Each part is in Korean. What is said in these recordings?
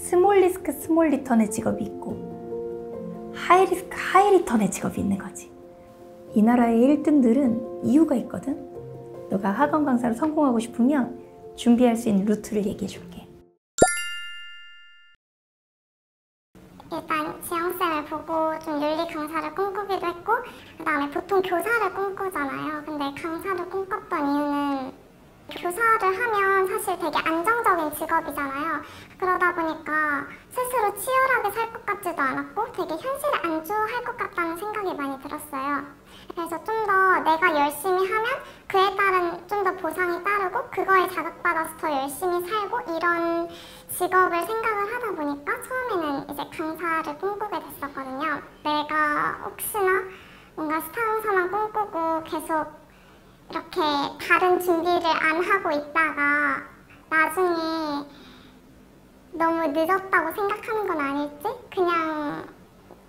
스몰 리스크 스몰 리턴의 직업이 있고 하이 리스크 하이 리턴의 직업이 있는 거지. 이 나라의 1등들은 이유가 있거든. 너가 학원 강사로 성공하고 싶으면 준비할 수 있는 루트를 얘기해 줄게. 일단 지영쌤을 보고 좀 윤리 강사를 꿈꾸기도 했고, 그 다음에 보통 교사를 꿈꾸잖아요. 근데 강사를 꿈꿨던 이유는 교사를 하면 사실 되게 안정적인 직업이잖아요. 그러다 보니까 스스로 치열하게 살 것 같지도 않았고 되게 현실에 안주할 것 같다는 생각이 많이 들었어요. 그래서 좀 더 내가 열심히 하면 그에 따른 좀 더 보상이 따르고 그거에 자극받아서 더 열심히 살고 이런 직업을 생각을 하다 보니까 처음에는 이제 강사를 꿈꾸게 됐었거든요. 내가 혹시나 뭔가 스타 강사만 꿈꾸고 계속 이렇게 다른 준비를 안 하고 있다가 나중에 너무 늦었다고 생각하는 건 아닐지? 그냥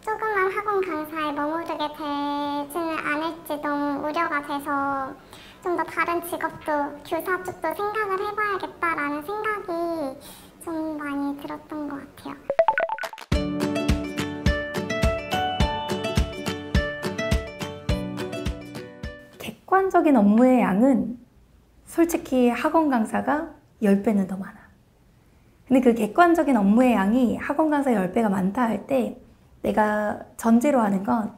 조그만 학원 강사에 머무르게 되지는 않을지 너무 우려가 돼서 좀 더 다른 직업도 교사 쪽도 생각을 해봐야겠다라는 생각이 좀 많이 들었던 것 같아요. 객관적인 업무의 양은 솔직히 학원 강사가 10배는 더 많아. 근데 그 객관적인 업무의 양이 학원 강사 10배가 많다 할 때 내가 전제로 하는 건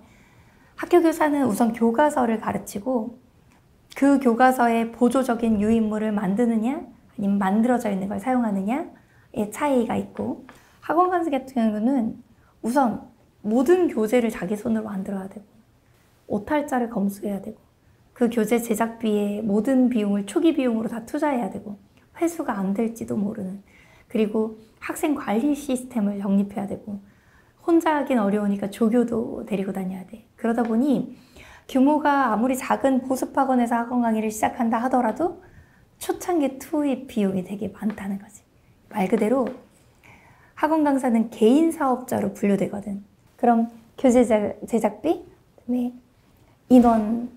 학교 교사는 우선 교과서를 가르치고 그 교과서의 보조적인 유인물을 만드느냐 아니면 만들어져 있는 걸 사용하느냐의 차이가 있고, 학원 강사 같은 경우는 우선 모든 교재를 자기 손으로 만들어야 되고 오탈자를 검수해야 되고 그 교재 제작비의 모든 비용을 초기 비용으로 다 투자해야 되고 회수가 안 될지도 모르는, 그리고 학생 관리 시스템을 정립해야 되고 혼자 하긴 어려우니까 조교도 데리고 다녀야 돼. 그러다 보니 규모가 아무리 작은 보습학원에서 학원 강의를 시작한다 하더라도 초창기 투입 비용이 되게 많다는 거지. 말 그대로 학원 강사는 개인 사업자로 분류되거든. 그럼 교재 제작비, 그다음에 인원을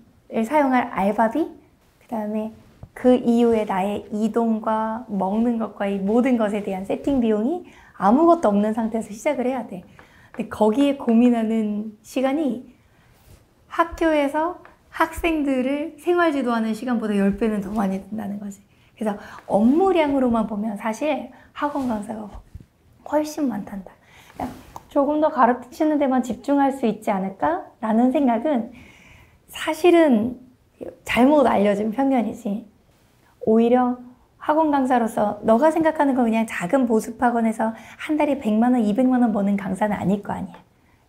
사용할 알바비, 그다음에 그 이후에 나의 이동과 먹는 것과 이 모든 것에 대한 세팅 비용이 아무것도 없는 상태에서 시작을 해야 돼. 근데 거기에 고민하는 시간이 학교에서 학생들을 생활지도하는 시간보다 10배는 더 많이 든다는 거지. 그래서 업무량으로만 보면 사실 학원 강사가 훨씬 많단다. 조금 더 가르치는 데만 집중할 수 있지 않을까? 라는 생각은 사실은 잘못 알려진 편견이지. 오히려 학원 강사로서 너가 생각하는 건 그냥 작은 보습학원에서 한 달에 100만 원, 200만 원 버는 강사는 아닐 거 아니야.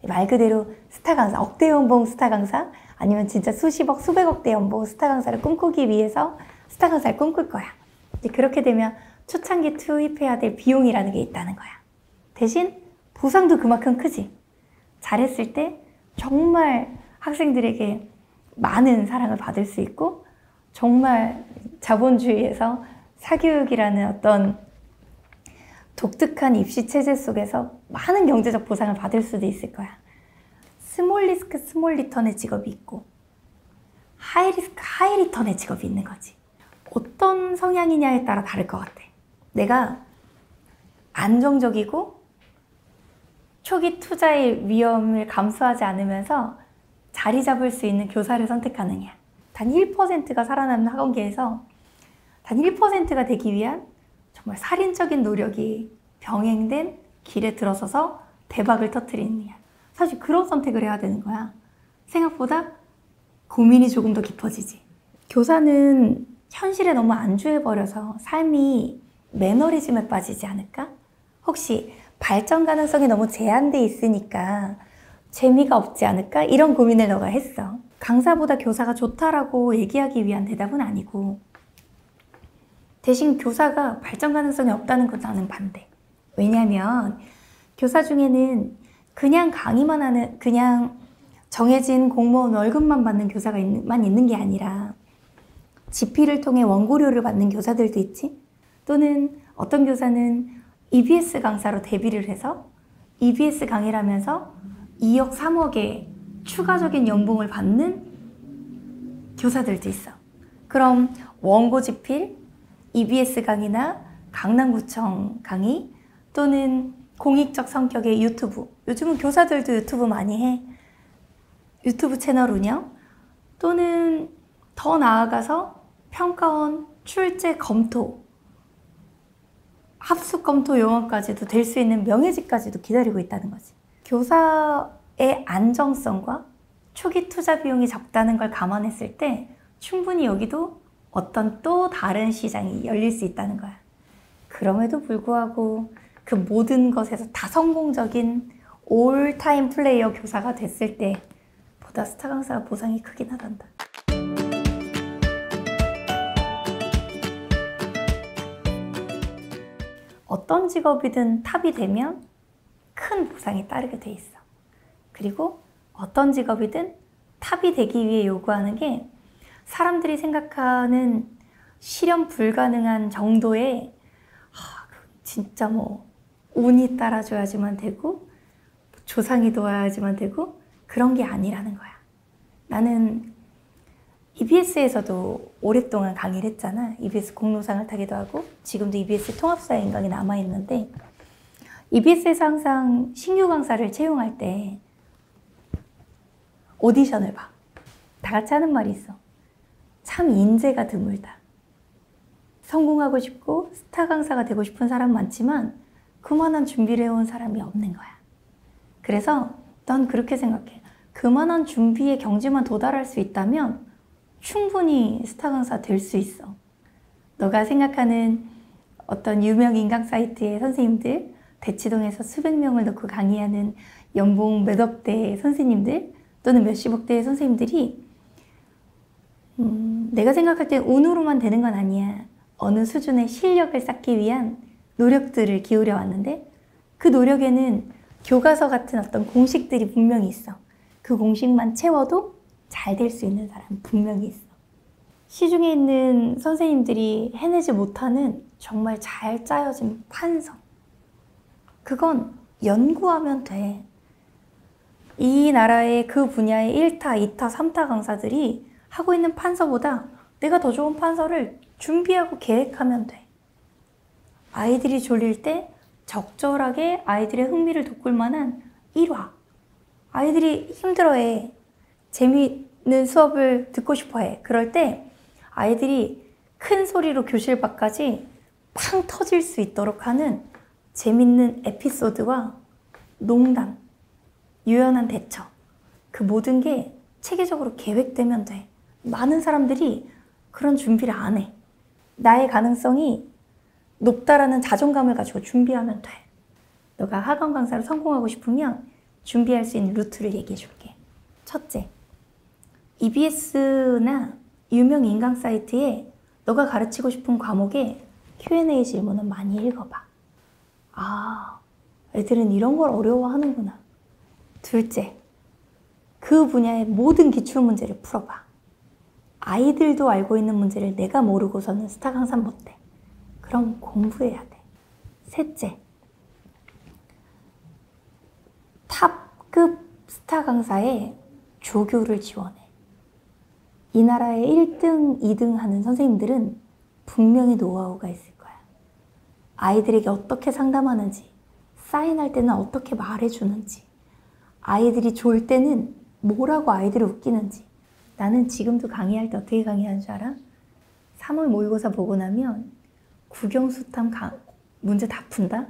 말 그대로 스타 강사, 억대 연봉 스타 강사, 아니면 진짜 수십억, 수백억대 연봉 스타 강사를 꿈꾸기 위해서 스타 강사를 꿈꿀 거야. 이제 그렇게 되면 초창기 투입해야 될 비용이라는 게 있다는 거야. 대신 보상도 그만큼 크지. 잘했을 때 정말 학생들에게 많은 사랑을 받을 수 있고 정말 자본주의에서 사교육이라는 어떤 독특한 입시 체제 속에서 많은 경제적 보상을 받을 수도 있을 거야. 스몰 리스크 스몰 리턴의 직업이 있고 하이 리스크 하이 리턴의 직업이 있는 거지. 어떤 성향이냐에 따라 다를 것 같아. 내가 안정적이고 초기 투자의 위험을 감수하지 않으면서 자리 잡을 수 있는 교사를 선택하느냐. 단 1%가 살아남는 학원계에서 단 1%가 되기 위한 정말 살인적인 노력이 병행된 길에 들어서서 대박을 터뜨리느냐. 사실 그런 선택을 해야 되는 거야. 생각보다 고민이 조금 더 깊어지지. 교사는 현실에 너무 안주해버려서 삶이 매너리즘에 빠지지 않을까? 혹시 발전 가능성이 너무 제한돼 있으니까 재미가 없지 않을까? 이런 고민을 너가 했어. 강사보다 교사가 좋다라고 얘기하기 위한 대답은 아니고, 대신 교사가 발전 가능성이 없다는 건 나는 반대. 왜냐하면 교사 중에는 그냥 강의만 하는, 그냥 정해진 공무원 월급만 받는 교사가 있는 게 아니라 지피를 통해 원고료를 받는 교사들도 있지. 또는 어떤 교사는 EBS 강사로 데뷔를 해서 EBS 강의를 하면서 2억, 3억의 추가적인 연봉을 받는 교사들도 있어. 그럼 원고 집필, EBS 강의나 강남구청 강의 또는 공익적 성격의 유튜브. 요즘은 교사들도 유튜브 많이 해. 유튜브 채널 운영 또는 더 나아가서 평가원 출제 검토, 합숙 검토 요원까지도 될 수 있는 명예직까지도 기다리고 있다는 거지. 교사의 안정성과 초기 투자 비용이 적다는 걸 감안했을 때 충분히 여기도 어떤 또 다른 시장이 열릴 수 있다는 거야. 그럼에도 불구하고 그 모든 것에서 다 성공적인 올타임 플레이어 교사가 됐을 때 보다 스타 강사가 보상이 크긴 하단다. 어떤 직업이든 탑이 되면 큰 보상이 따르게 돼 있어. 그리고 어떤 직업이든 탑이 되기 위해 요구하는 게 사람들이 생각하는 실현 불가능한 정도의 진짜 뭐 운이 따라줘야지만 되고 조상이 도와야지만 되고 그런 게 아니라는 거야. 나는 EBS에서도 오랫동안 강의를 했잖아. EBS 공로상을 타기도 하고 지금도 EBS 통합사회 인강이 남아있는데 EBS에서 항상 신규 강사를 채용할 때 오디션을 봐. 다 같이 하는 말이 있어. 참 인재가 드물다. 성공하고 싶고 스타 강사가 되고 싶은 사람 많지만 그만한 준비를 해온 사람이 없는 거야. 그래서 난 그렇게 생각해. 그만한 준비의 경지만 도달할 수 있다면 충분히 스타 강사 될 수 있어. 너가 생각하는 어떤 유명 인강 사이트의 선생님들, 대치동에서 수백 명을 넣고 강의하는 연봉 몇억 대의 선생님들 또는 몇십억 대의 선생님들이 내가 생각할 때 운으로만 되는 건 아니야. 어느 수준의 실력을 쌓기 위한 노력들을 기울여 왔는데 그 노력에는 교과서 같은 어떤 공식들이 분명히 있어. 그 공식만 채워도 잘 될 수 있는 사람 분명히 있어. 시중에 있는 선생님들이 해내지 못하는 정말 잘 짜여진 판서. 그건 연구하면 돼. 이 나라의 그 분야의 1타, 2타, 3타 강사들이 하고 있는 판서보다 내가 더 좋은 판서를 준비하고 계획하면 돼. 아이들이 졸릴 때 적절하게 아이들의 흥미를 돋굴 만한 일화. 아이들이 힘들어해. 재미있는 수업을 듣고 싶어해. 그럴 때 아이들이 큰 소리로 교실 밖까지 팡 터질 수 있도록 하는 재밌는 에피소드와 농담, 유연한 대처. 그 모든 게 체계적으로 계획되면 돼. 많은 사람들이 그런 준비를 안 해. 나의 가능성이 높다라는 자존감을 가지고 준비하면 돼. 너가 학원 강사로 성공하고 싶으면 준비할 수 있는 루트를 얘기해 줄게. 첫째, EBS나 유명 인강 사이트에 너가 가르치고 싶은 과목에 Q&A 질문을 많이 읽어봐. 아, 애들은 이런 걸 어려워하는구나. 둘째, 그 분야의 모든 기출문제를 풀어봐. 아이들도 알고 있는 문제를 내가 모르고서는 스타 강사 못해. 그럼 공부해야 돼. 셋째, 탑급 스타 강사에 조교를 지원해. 이 나라에 1등, 2등 하는 선생님들은 분명히 노하우가 있을 거야. 아이들에게 어떻게 상담하는지, 사인할 때는 어떻게 말해주는지, 아이들이 졸 때는 뭐라고 아이들을 웃기는지. 나는 지금도 강의할 때 어떻게 강의하는 줄 알아? 3월 모의고사 보고 나면 국영수탐 문제 다 푼다?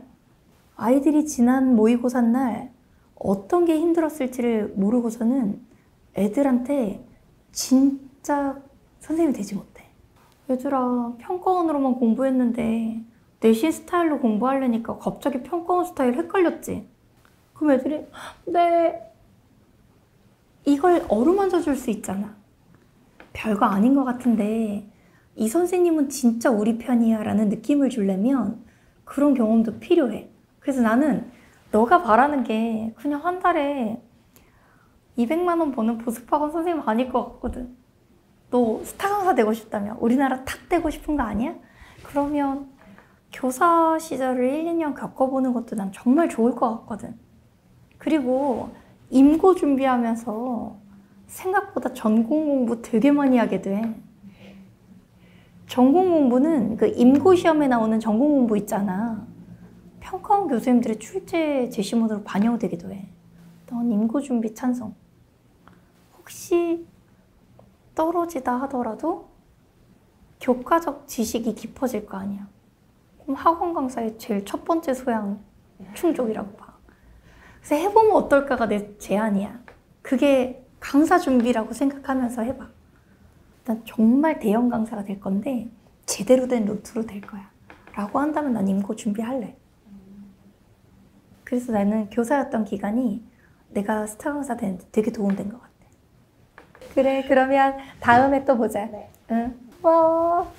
아이들이 지난 모의고사 날 어떤 게 힘들었을지를 모르고서는 애들한테 진짜 선생님이 되지 못해. 얘들아, 평가원으로만 공부했는데 내신 스타일로 공부하려니까 갑자기 평가원 스타일 헷갈렸지? 그럼 애들이 네, 이걸 어루만져 줄 수 있잖아. 별거 아닌 것 같은데 이 선생님은 진짜 우리 편이야 라는 느낌을 주려면 그런 경험도 필요해. 그래서 나는 너가 바라는 게 그냥 한 달에 200만 원 버는 보습학원 선생님 아닐 것 같거든. 너 스타 강사 되고 싶다며? 우리나라 탑 되고 싶은 거 아니야? 그러면 교사 시절을 1, 2년 겪어보는 것도 난 정말 좋을 것 같거든. 그리고 임고 준비하면서 생각보다 전공 공부 되게 많이 하게 돼. 전공 공부는 그 임고 시험에 나오는 전공 공부 있잖아. 평가원 교수님들의 출제 제시문으로 반영되기도 해. 넌 임고준비 찬성. 혹시 떨어지다 하더라도 교과적 지식이 깊어질 거 아니야. 그럼 학원 강사의 제일 첫 번째 소양 충족이라고 봐. 그래서 해보면 어떨까가 내 제안이야. 그게 강사 준비라고 생각하면서 해봐. 난 정말 대형 강사가 될 건데 제대로 된 루트로 될 거야. 라고 한다면 난 임고 준비할래. 그래서 나는 교사였던 기간이 내가 스타 강사 되는데 되게 도움된 것 같아. 그래, 그러면 다음에 또 보자. 네. 응. 고마워.